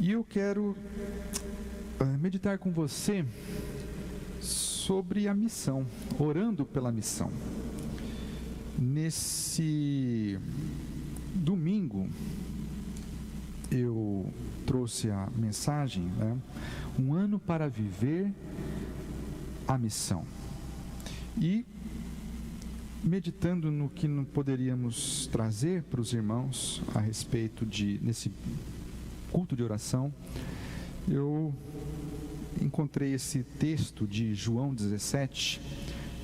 E eu quero meditar com você sobre a missão, orando pela missão. Nesse domingo, eu trouxe a mensagem, um ano para viver a missão. E meditando no que poderíamos trazer para os irmãos a respeito nesse culto de oração, eu encontrei esse texto de João 17,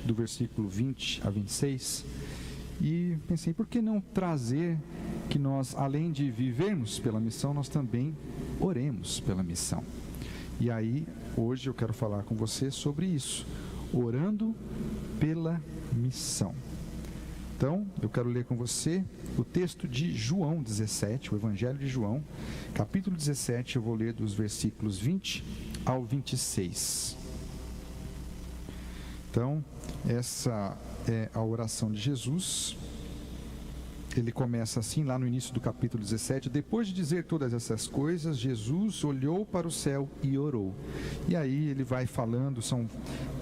do versículo 20 a 26, e pensei, por que não trazer que nós, além de vivermos pela missão, nós também oremos pela missão. E aí, hoje eu quero falar com você sobre isso, orando pela missão. Então, eu quero ler com você o texto de João 17, o Evangelho de João, capítulo 17, eu vou ler dos versículos 20 ao 26. Então, essa é a oração de Jesus. Ele começa assim, lá no início do capítulo 17, depois de dizer todas essas coisas, Jesus olhou para o céu e orou. E aí ele vai falando, são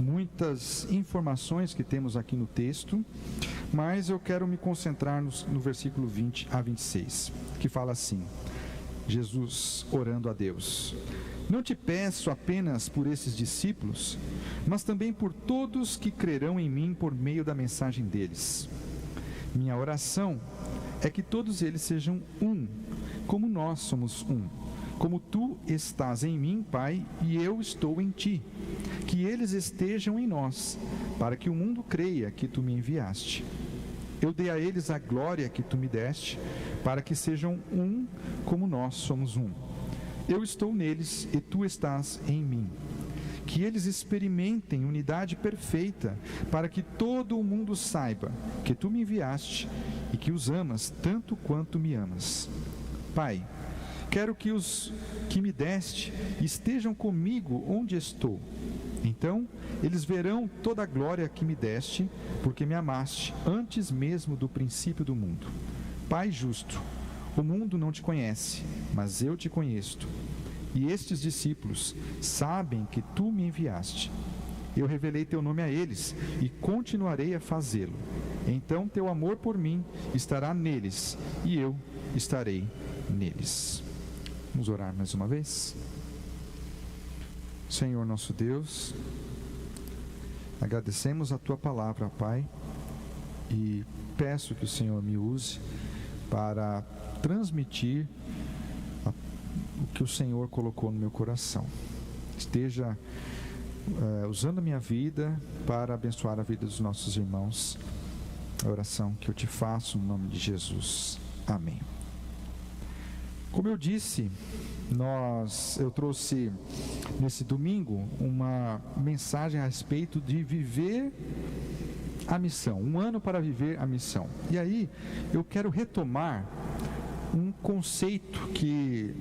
muitas informações que temos aqui no texto, mas eu quero me concentrar no versículo 20 a 26, que fala assim, Jesus orando a Deus: não te peço apenas por esses discípulos, mas também por todos que crerão em mim por meio da mensagem deles. Minha oração é que todos eles sejam um, como nós somos um. Como tu estás em mim, Pai, e eu estou em ti. Que eles estejam em nós, para que o mundo creia que tu me enviaste. Eu dei a eles a glória que tu me deste, para que sejam um, como nós somos um. Eu estou neles e tu estás em mim. Que eles experimentem unidade perfeita, para que todo o mundo saiba que tu me enviaste e que os amas tanto quanto me amas. Pai, quero que os que me deste estejam comigo onde estou. Então eles verão toda a glória que me deste, porque me amaste antes mesmo do princípio do mundo. Pai justo, o mundo não te conhece, mas eu te conheço. E estes discípulos sabem que tu me enviaste. Eu revelei teu nome a eles e continuarei a fazê-lo. Então teu amor por mim estará neles e eu estarei neles. Vamos orar mais uma vez? Senhor nosso Deus, agradecemos a tua palavra, Pai, e peço que o Senhor me use para transmitir o que o Senhor colocou no meu coração. Esteja usando a minha vida para abençoar a vida dos nossos irmãos. A oração que eu te faço no nome de Jesus. Amém. Como eu disse, eu trouxe nesse domingo uma mensagem a respeito de viver a missão, um ano para viver a missão. E aí eu quero retomar um conceito que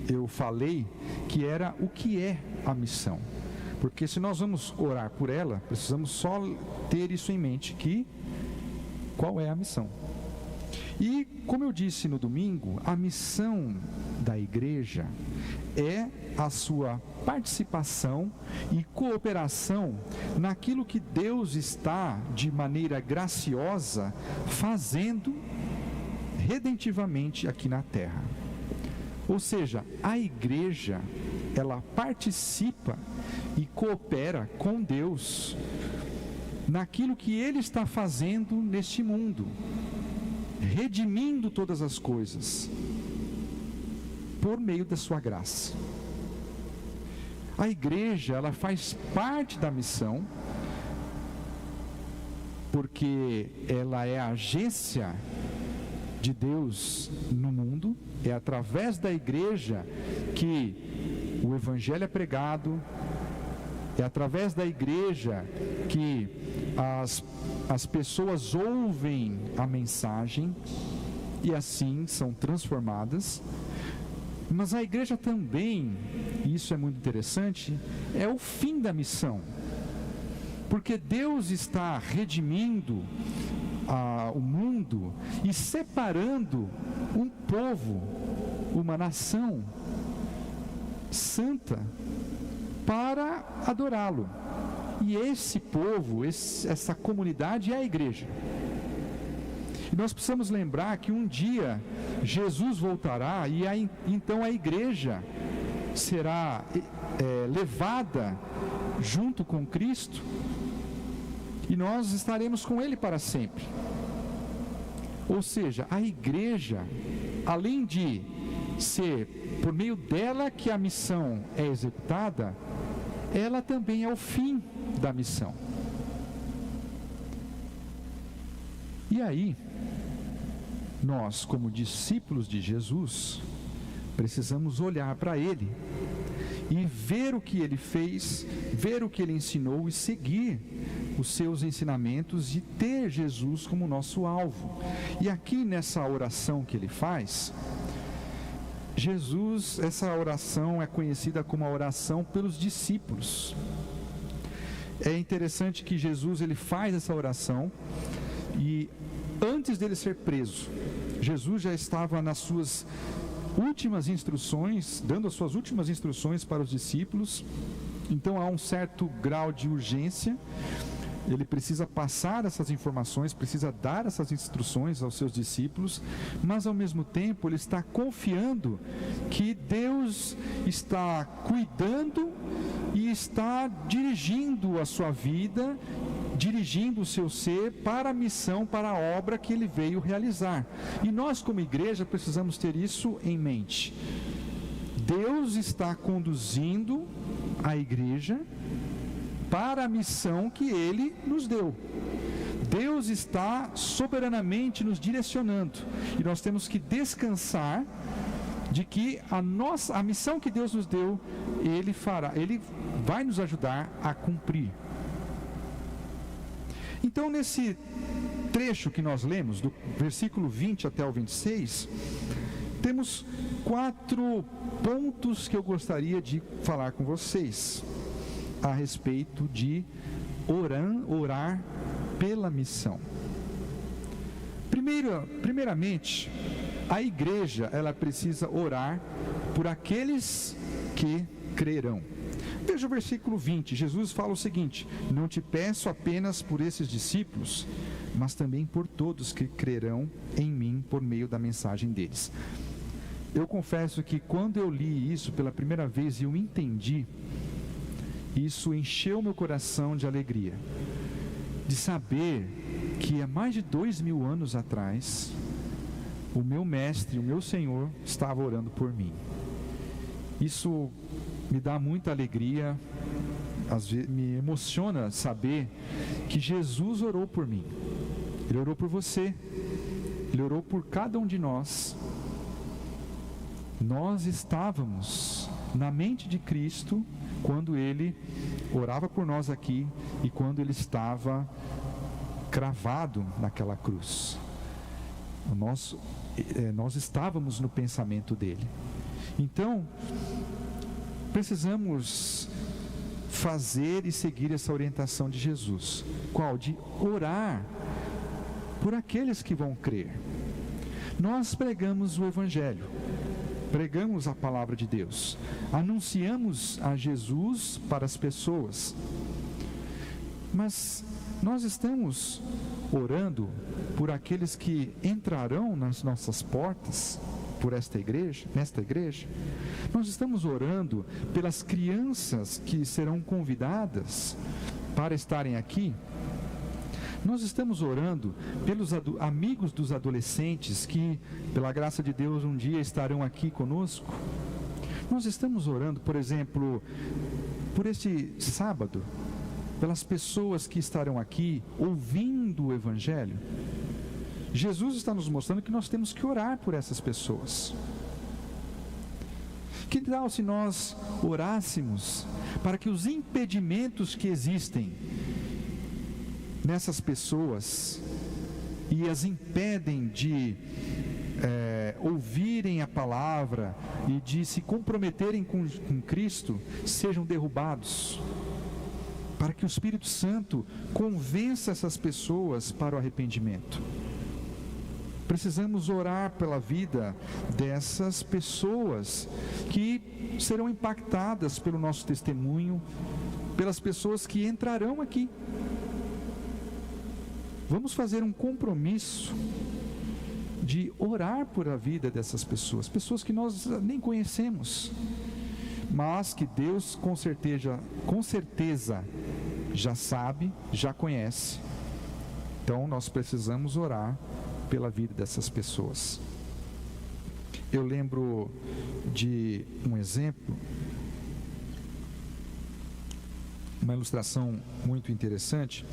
eu falei, que era o que é a missão. Porque se nós vamos orar por ela, precisamos só ter isso em mente, qual é a missão. E como eu disse no domingo, a missão da igreja é a sua participação e cooperação naquilo que Deus está, de maneira graciosa, fazendo redentivamente aqui na terra. Ou seja, a igreja, ela participa e coopera com Deus naquilo que Ele está fazendo neste mundo, redimindo todas as coisas por meio da sua graça. A igreja, ela faz parte da missão, porque ela é a agência de Deus no mundo. É através da igreja que o evangelho é pregado, é através da igreja que as pessoas ouvem a mensagem e assim são transformadas. Mas a igreja também, e isso é muito interessante, é o fim da missão, porque Deus está redimindo o mundo e separando um povo, uma nação, santa para adorá-lo. E esse povo, essa comunidade é a igreja. E nós precisamos lembrar que um dia Jesus voltará e então a igreja será levada junto com Cristo e nós estaremos com Ele para sempre. Ou seja, a igreja, além de ser por meio dela que a missão é executada, ela também é o fim da missão. E aí, nós, como discípulos de Jesus, precisamos olhar para Ele e ver o que Ele fez, ver o que Ele ensinou e seguir os seus ensinamentos e ter Jesus como nosso alvo. E aqui nessa oração que Ele faz, Jesus, essa oração é conhecida como a oração pelos discípulos. É interessante que Jesus, ele faz essa oração e antes dele ser preso, Jesus já estava nas suas últimas instruções, dando as suas últimas instruções para os discípulos. Então há um certo grau de urgência. Ele precisa passar essas informações, precisa dar essas instruções aos seus discípulos, mas ao mesmo tempo ele está confiando que Deus está cuidando e está dirigindo a sua vida, dirigindo o seu ser para a missão, para a obra que ele veio realizar. E nós como igreja precisamos ter isso em mente. Deus está conduzindo a igreja para a missão que Ele nos deu. Deus está soberanamente nos direcionando e nós temos que descansar de que a missão que Deus nos deu, Ele fará, Ele vai nos ajudar a cumprir. Então, nesse trecho que nós lemos, do versículo 20 até o 26, temos 4 pontos que eu gostaria de falar com vocês a respeito orar pela missão. Primeiramente, a igreja, ela precisa orar por aqueles que crerão. Veja o versículo 20, Jesus fala o seguinte: não te peço apenas por esses discípulos, mas também por todos que crerão em mim por meio da mensagem deles. Eu confesso que quando eu li isso pela primeira vez e eu entendi, isso encheu meu coração de alegria, de saber que há mais de 2000 anos atrás, o meu mestre, o meu Senhor, estava orando por mim. Isso me dá muita alegria, às vezes me emociona saber que Jesus orou por mim. Ele orou por você, Ele orou por cada um de nós. Nós estávamos na mente de Cristo quando Ele orava por nós aqui e quando Ele estava cravado naquela cruz. Nós estávamos no pensamento dEle. Então, precisamos fazer e seguir essa orientação de Jesus. Qual? De orar por aqueles que vão crer. Nós pregamos o Evangelho. Pregamos a palavra de Deus, anunciamos a Jesus para as pessoas, mas nós estamos orando por aqueles que entrarão nas nossas portas, nesta igreja, nós estamos orando pelas crianças que serão convidadas para estarem aqui. Nós estamos orando pelos amigos dos adolescentes que, pela graça de Deus, um dia estarão aqui conosco. Nós estamos orando, por exemplo, por este sábado, pelas pessoas que estarão aqui ouvindo o Evangelho. Jesus está nos mostrando que nós temos que orar por essas pessoas. Que tal se nós orássemos para que os impedimentos que existem nessas pessoas e as impedem de ouvirem a palavra e de se comprometerem com Cristo sejam derrubados, para que o Espírito Santo convença essas pessoas para o arrependimento. Precisamos orar pela vida dessas pessoas que serão impactadas pelo nosso testemunho, pelas pessoas que entrarão aqui. Vamos fazer um compromisso de orar por a vida dessas pessoas, pessoas que nós nem conhecemos, mas que Deus com certeza já sabe, já conhece. Então nós precisamos orar pela vida dessas pessoas. Eu lembro de um exemplo, uma ilustração muito interessante,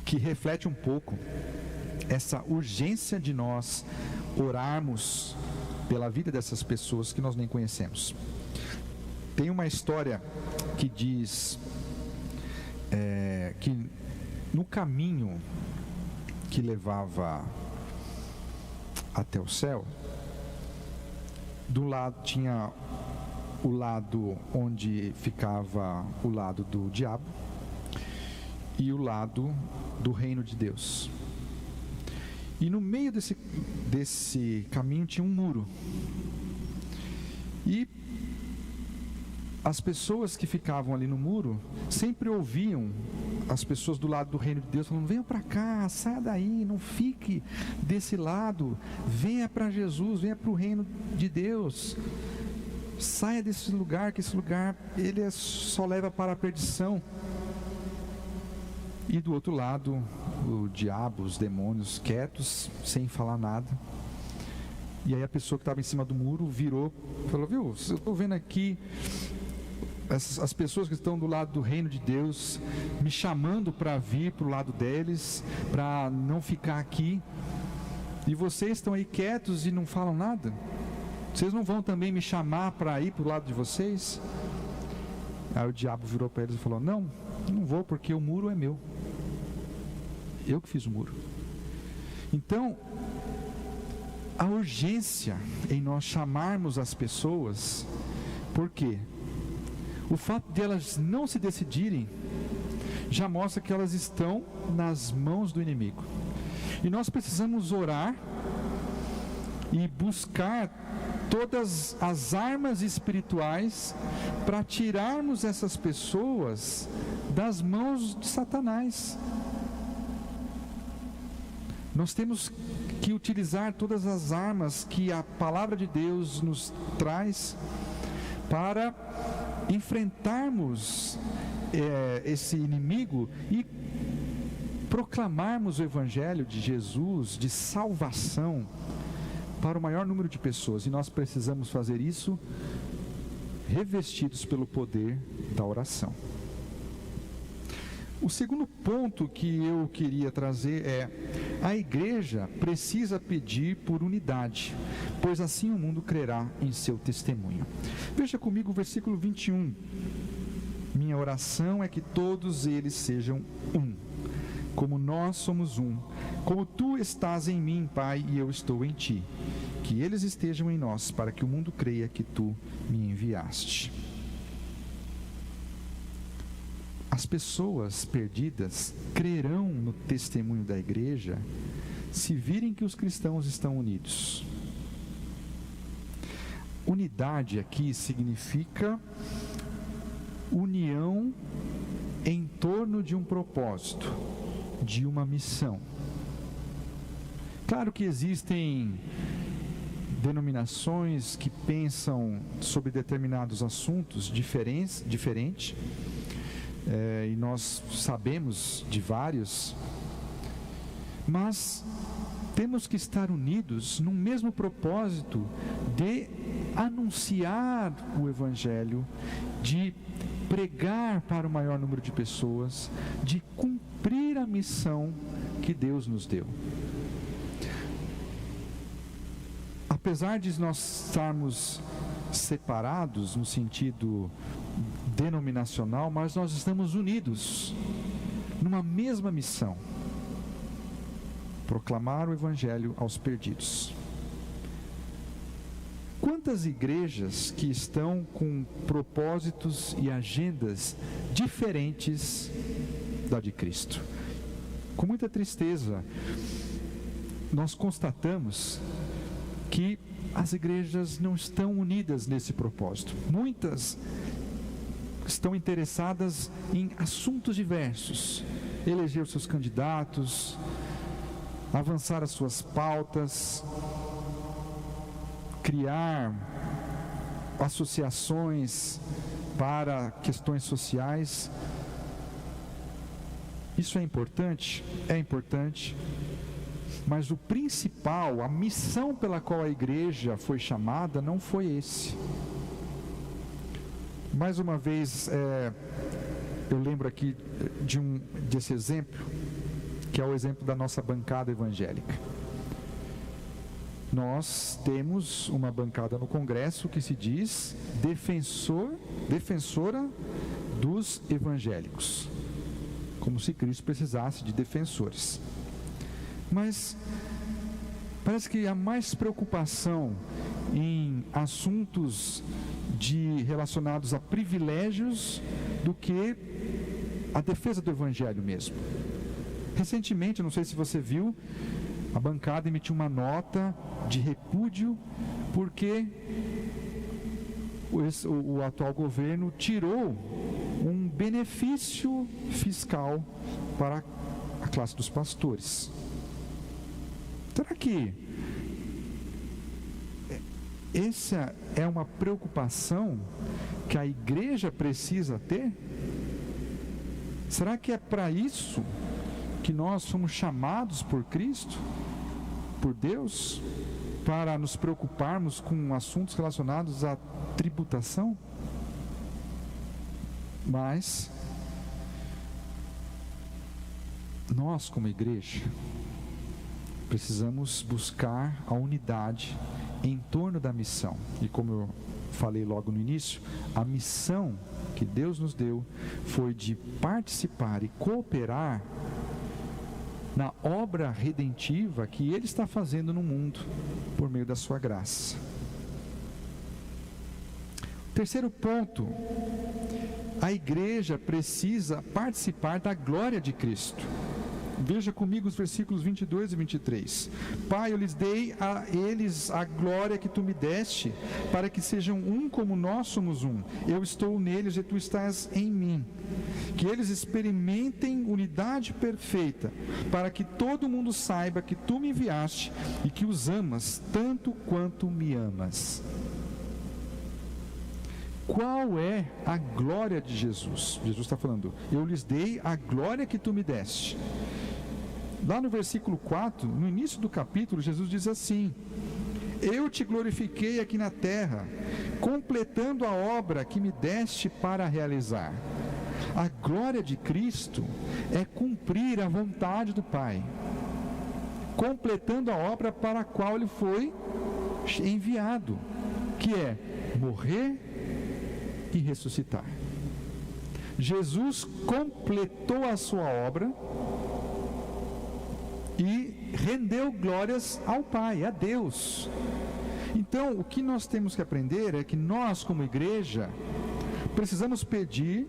que reflete um pouco essa urgência de nós orarmos pela vida dessas pessoas que nós nem conhecemos. Tem uma história que diz que no caminho que levava até o céu, do lado tinha o lado onde ficava o lado do diabo e o lado do reino de Deus. E no meio desse caminho tinha um muro. E as pessoas que ficavam ali no muro sempre ouviam as pessoas do lado do reino de Deus falando: venha para cá, saia daí, não fique desse lado, venha para Jesus, venha para o reino de Deus, saia desse lugar, que esse lugar ele só leva para a perdição. E do outro lado, o diabo, os demônios, quietos, sem falar nada. E aí a pessoa que estava em cima do muro virou e falou: viu, eu estou vendo aqui as pessoas que estão do lado do reino de Deus me chamando para vir para o lado deles, para não ficar aqui, e vocês estão aí quietos e não falam nada? Vocês não vão também me chamar para ir para o lado de vocês? Aí o diabo virou para eles e falou: não vou, porque o muro é meu, eu que fiz o muro. Então, a urgência em nós chamarmos as pessoas, por quê? O fato de elas não se decidirem já mostra que elas estão nas mãos do inimigo. E nós precisamos orar e buscar todas as armas espirituais para tirarmos essas pessoas das mãos de Satanás. Nós temos que utilizar todas as armas que a palavra de Deus nos traz para enfrentarmos esse inimigo e proclamarmos o evangelho de Jesus, de salvação, para o maior número de pessoas. E nós precisamos fazer isso revestidos pelo poder da oração. O segundo ponto que eu queria trazer é: a igreja precisa pedir por unidade, pois assim o mundo crerá em seu testemunho. Veja comigo o versículo 21. Minha oração é que todos eles sejam um, como nós somos um, como tu estás em mim, Pai, e eu estou em ti, que eles estejam em nós, para que o mundo creia que tu me enviaste. As pessoas perdidas crerão no testemunho da igreja se virem que os cristãos estão unidos. Unidade aqui significa união em torno de um propósito, de uma missão. Claro que existem denominações que pensam sobre determinados assuntos diferentes, e nós sabemos de vários, mas temos que estar unidos num mesmo propósito de anunciar o evangelho, de pregar para o maior número de pessoas, de cumprir a missão que Deus nos deu. Apesar de nós estarmos separados no sentido denominacional, mas nós estamos unidos numa mesma missão: proclamar o evangelho aos perdidos. Quantas igrejas que estão com propósitos e agendas diferentes da de Cristo? Com muita tristeza, nós constatamos que as igrejas não estão unidas nesse propósito. Muitas estão interessadas em assuntos diversos, eleger os seus candidatos, avançar as suas pautas, criar associações para questões sociais. Isso é importante? É importante, mas o principal, a missão pela qual a igreja foi chamada, não foi esse. Mais uma vez, eu lembro aqui desse exemplo, que é o exemplo da nossa bancada evangélica. Nós temos uma bancada no Congresso que se diz defensora dos evangélicos, como se Cristo precisasse de defensores. Mas parece que há mais preocupação em assuntos relacionados a privilégios do que a defesa do evangelho mesmo. Recentemente, não sei se você viu, a bancada emitiu uma nota de repúdio porque o atual governo tirou um benefício fiscal para a classe dos pastores. Será que essa é uma preocupação que a igreja precisa ter? Será que é para isso que nós somos chamados por Cristo, por Deus, para nos preocuparmos com assuntos relacionados à tributação? Mas nós, como igreja, precisamos buscar a unidade em torno da missão. E como eu falei logo no início, a missão que Deus nos deu foi de participar e cooperar na obra redentiva que Ele está fazendo no mundo, por meio da sua graça. Terceiro ponto, a igreja precisa participar da glória de Cristo. Veja comigo os versículos 22 e 23. Pai, eu lhes dei a eles a glória que tu me deste, para que sejam um como nós somos um. Eu estou neles e tu estás em mim. Que eles experimentem unidade perfeita, para que todo mundo saiba que tu me enviaste e que os amas tanto quanto me amas. Qual é a glória de Jesus? Jesus está falando, eu lhes dei a glória que tu me deste. Lá no versículo 4, no início do capítulo, Jesus diz assim: eu te glorifiquei aqui na terra, completando a obra que me deste para realizar. A glória de Cristo é cumprir a vontade do Pai, completando a obra para a qual Ele foi enviado, que é morrer e ressuscitar. Jesus completou a sua obra e rendeu glórias ao Pai, a Deus. Então, o que nós temos que aprender é que nós, como igreja, precisamos pedir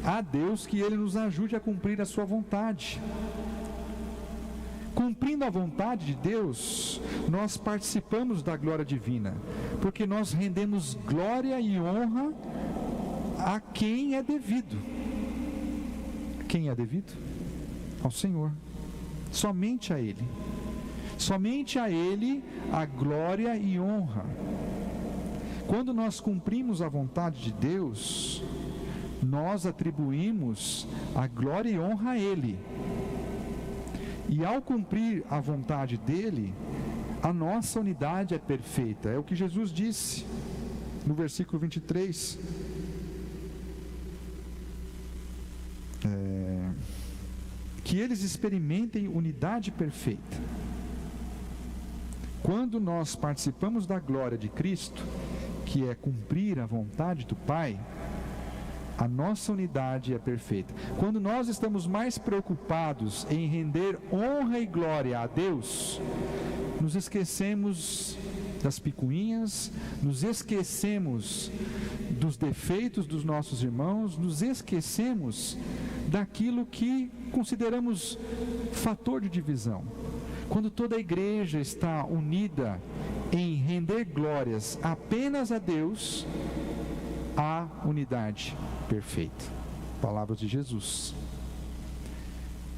a Deus que Ele nos ajude a cumprir a sua vontade. Cumprindo a vontade de Deus, nós participamos da glória divina, porque nós rendemos glória e honra a quem é devido. Quem é devido? Ao Senhor. Somente a Ele. Somente a Ele a glória e honra. Quando nós cumprimos a vontade de Deus, nós atribuímos a glória e honra a Ele. E ao cumprir a vontade dEle, a nossa unidade é perfeita. É o que Jesus disse no versículo 23. Que eles experimentem unidade perfeita. Quando nós participamos da glória de Cristo, que é cumprir a vontade do Pai, a nossa unidade é perfeita. Quando nós estamos mais preocupados em render honra e glória a Deus, nos esquecemos das picuinhas, nos esquecemos dos defeitos dos nossos irmãos, nos esquecemos daquilo que consideramos fator de divisão. Quando toda a igreja está unida em render glórias apenas a Deus, há unidade perfeita. Palavras de Jesus.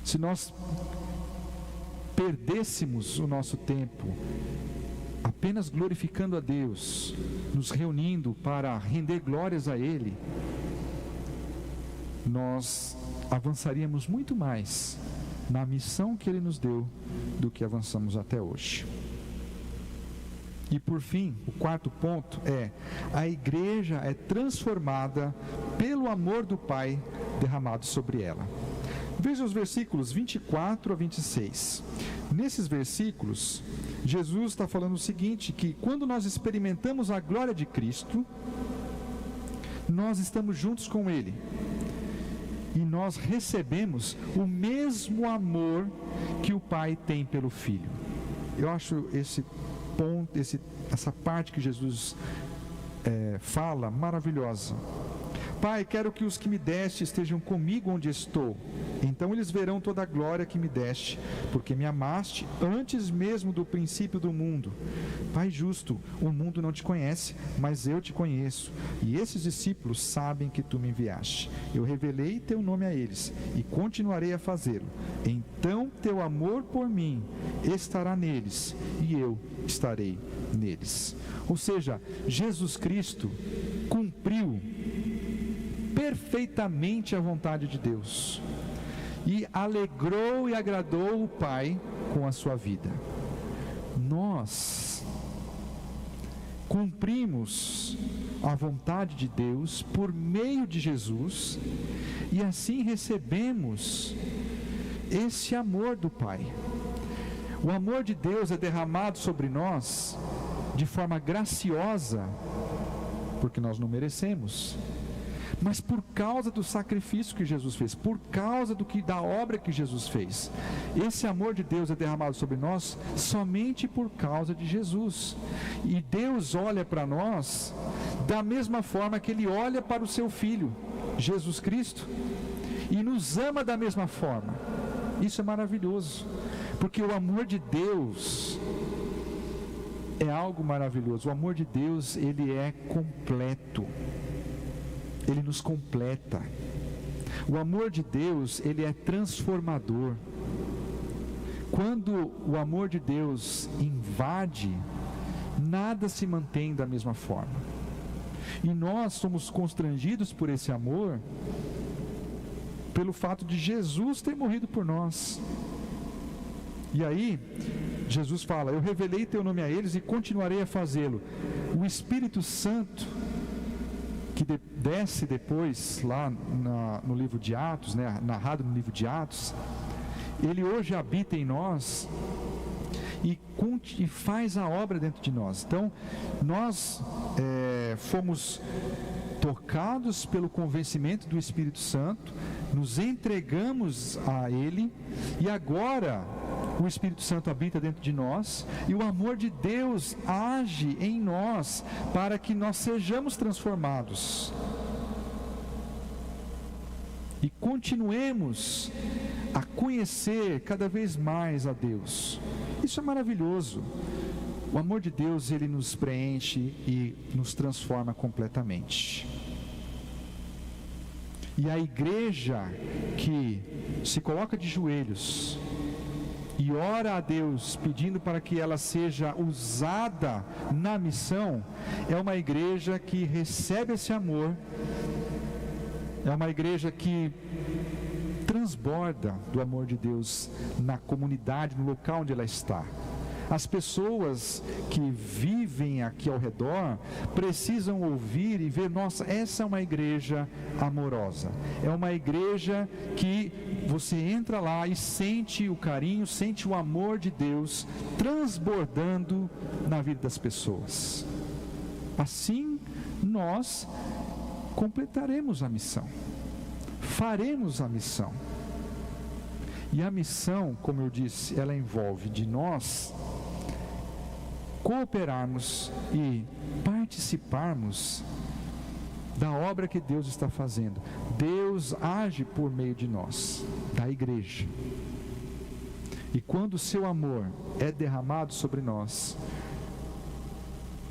Se nós perdêssemos o nosso tempo apenas glorificando a Deus, nos reunindo para render glórias a Ele, nós avançaríamos muito mais na missão que Ele nos deu do que avançamos até hoje. E por fim, o quarto ponto é: a igreja é transformada pelo amor do Pai derramado sobre ela. Veja os versículos 24 a 26. Nesses versículos, Jesus está falando o seguinte, que quando nós experimentamos a glória de Cristo, nós estamos juntos com Ele. E nós recebemos o mesmo amor que o Pai tem pelo Filho. Eu acho esse ponto, essa parte que Jesus fala maravilhosa. Pai, quero que os que me deste estejam comigo onde estou. Então eles verão toda a glória que me deste, porque me amaste antes mesmo do princípio do mundo. Pai justo, o mundo não te conhece, mas eu te conheço. E esses discípulos sabem que tu me enviaste. Eu revelei teu nome a eles e continuarei a fazê-lo. Então teu amor por mim estará neles e eu estarei neles. Ou seja, Jesus Cristo cumpriu perfeitamente a vontade de Deus e alegrou e agradou o Pai com a sua vida. Nós cumprimos a vontade de Deus por meio de Jesus e assim recebemos esse amor do Pai. O amor de Deus é derramado sobre nós de forma graciosa, porque nós não merecemos, mas por causa do sacrifício que Jesus fez, por causa da obra que Jesus fez. Esse amor de Deus é derramado sobre nós somente por causa de Jesus. E Deus olha para nós da mesma forma que Ele olha para o seu Filho, Jesus Cristo, e nos ama da mesma forma. Isso é maravilhoso, porque o amor de Deus é algo maravilhoso. O amor de Deus, Ele é completo. Ele nos completa. O amor de Deus, ele é transformador. Quando o amor de Deus invade, nada se mantém da mesma forma. E nós somos constrangidos por esse amor, pelo fato de Jesus ter morrido por nós. E aí, Jesus fala: eu revelei teu nome a eles e continuarei a fazê-lo. O Espírito Santo, que desce depois lá no livro de Atos, narrado no livro de Atos, ele hoje habita em nós e faz a obra dentro de nós. Então, nós fomos tocados pelo convencimento do Espírito Santo, nos entregamos a Ele, e agora o Espírito Santo habita dentro de nós, e o amor de Deus age em nós, para que nós sejamos transformados e continuemos a conhecer cada vez mais a Deus. Isso é maravilhoso. O amor de Deus, ele nos preenche e nos transforma completamente. E a igreja que se coloca de joelhos e ora a Deus pedindo para que ela seja usada na missão, é uma igreja que recebe esse amor, é uma igreja que transborda do amor de Deus na comunidade, no local onde ela está. As pessoas que vivem aqui ao redor precisam ouvir e ver: nossa, essa é uma igreja amorosa, é uma igreja que você entra lá e sente o carinho, sente o amor de Deus transbordando na vida das pessoas. Assim nós completaremos a missão, faremos a missão. E a missão, como eu disse, ela envolve de nós cooperarmos e participarmos da obra que Deus está fazendo. Deus age por meio de nós, da igreja. E quando o seu amor é derramado sobre nós,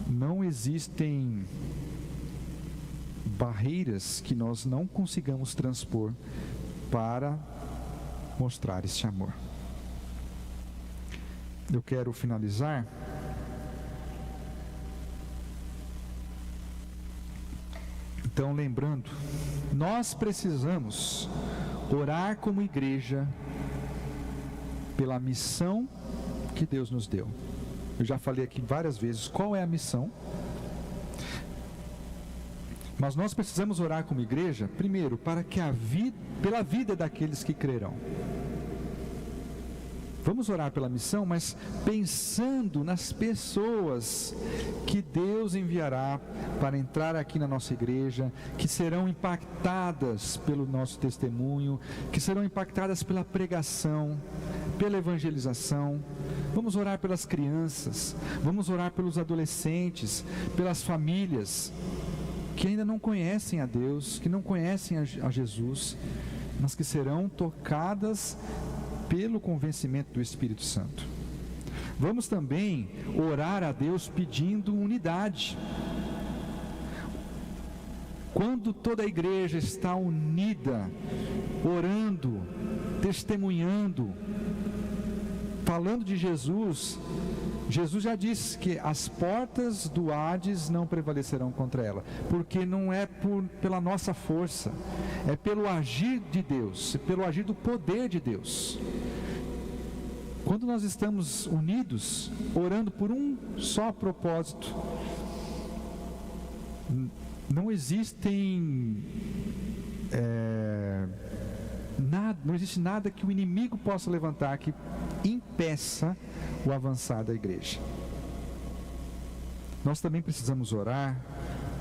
não existem barreiras que nós não consigamos transpor para mostrar esse amor. Eu quero finalizar então lembrando, nós precisamos orar como igreja pela missão que Deus nos deu. Eu já falei aqui várias vezes qual é a missão. Mas nós precisamos orar como igreja, primeiro, para que pela vida daqueles que crerão. Vamos orar pela missão, mas pensando nas pessoas que Deus enviará para entrar aqui na nossa igreja, que serão impactadas pelo nosso testemunho, que serão impactadas pela pregação, pela evangelização. Vamos orar pelas crianças, vamos orar pelos adolescentes, pelas famílias que ainda não conhecem a Deus, que não conhecem a Jesus, mas que serão tocadas pelo convencimento do Espírito Santo. Vamos também orar a Deus pedindo unidade. Quando toda a igreja está unida, orando, testemunhando, falando de Jesus, Jesus já disse que as portas do Hades não prevalecerão contra ela, porque não é pela nossa força, é pelo agir de Deus, é pelo agir do poder de Deus. Quando nós estamos unidos, orando por um só propósito, não existem não existe nada que o inimigo possa levantar que impeça o avançar da igreja. Nós também precisamos orar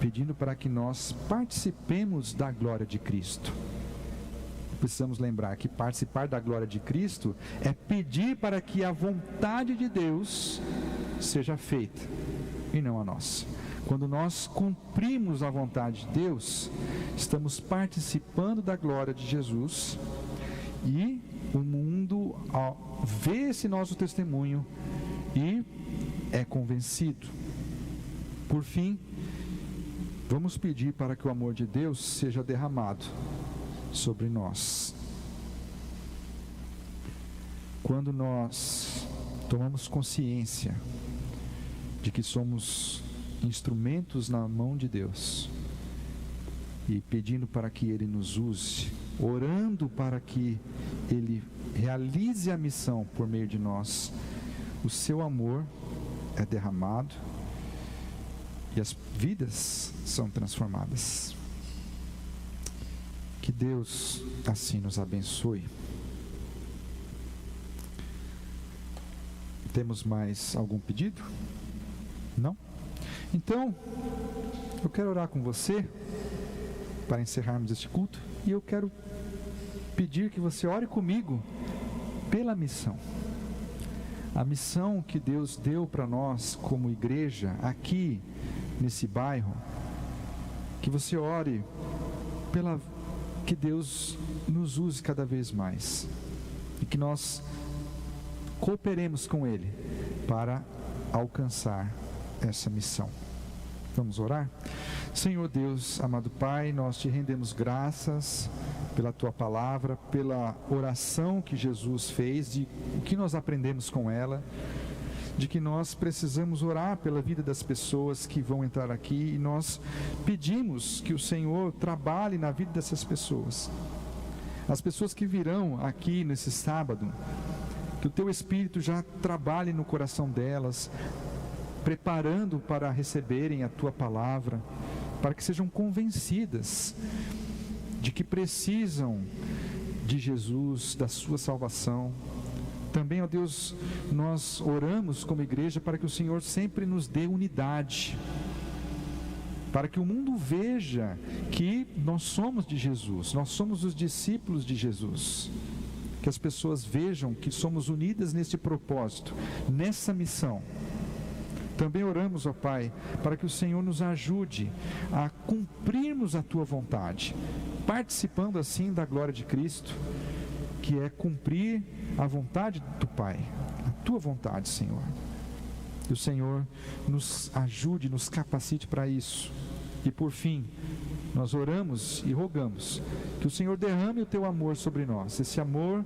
pedindo para que nós participemos da glória de Cristo. Precisamos lembrar que participar da glória de Cristo é pedir para que a vontade de Deus seja feita e não a nossa. Quando nós cumprimos a vontade de Deus, estamos participando da glória de Jesus, e o mundo vê esse nosso testemunho e é convencido. Por fim, vamos pedir para que o amor de Deus seja derramado sobre nós. Quando nós tomamos consciência de que somos instrumentos na mão de Deus e pedindo para que Ele nos use, orando para que Ele realize a missão por meio de nós, o seu amor é derramado e as vidas são transformadas. Que Deus assim nos abençoe. Temos mais algum pedido? Não? Então, eu quero orar com você para encerrarmos este culto, e eu quero pedir que você ore comigo pela missão. A missão que Deus deu para nós como igreja aqui nesse bairro, que você ore que Deus nos use cada vez mais e que nós cooperemos com Ele para alcançar essa missão. Vamos orar? Senhor Deus, amado Pai, nós te rendemos graças pela Tua palavra, pela oração que Jesus fez, de o que nós aprendemos com ela, de que nós precisamos orar pela vida das pessoas que vão entrar aqui, e nós pedimos que o Senhor trabalhe na vida dessas pessoas. As pessoas que virão aqui nesse sábado, que o Teu Espírito já trabalhe no coração delas, preparando para receberem a Tua palavra, para que sejam convencidas de que precisam de Jesus, da sua salvação. Também, ó Deus, nós oramos como igreja para que o Senhor sempre nos dê unidade, para que o mundo veja que nós somos de Jesus, nós somos os discípulos de Jesus, que as pessoas vejam que somos unidas neste propósito, nessa missão. Também oramos, ó Pai, para que o Senhor nos ajude a cumprirmos a Tua vontade, participando assim da glória de Cristo, que é cumprir a vontade do Pai, a Tua vontade, Senhor. Que o Senhor nos ajude, nos capacite para isso. E por fim, nós oramos e rogamos que o Senhor derrame o teu amor sobre nós, esse amor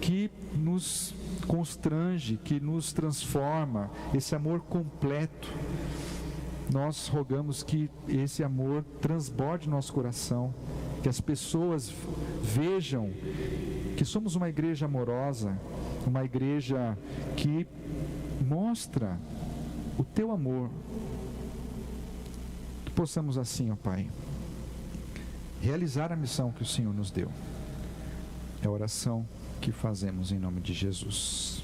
que nos constrange, que nos transforma, esse amor completo. Nós rogamos que esse amor transborde nosso coração, que as pessoas vejam que somos uma igreja amorosa, uma igreja que mostra o teu amor. Que possamos assim, ó Pai, realizar a missão que o Senhor nos deu. É a oração que fazemos em nome de Jesus.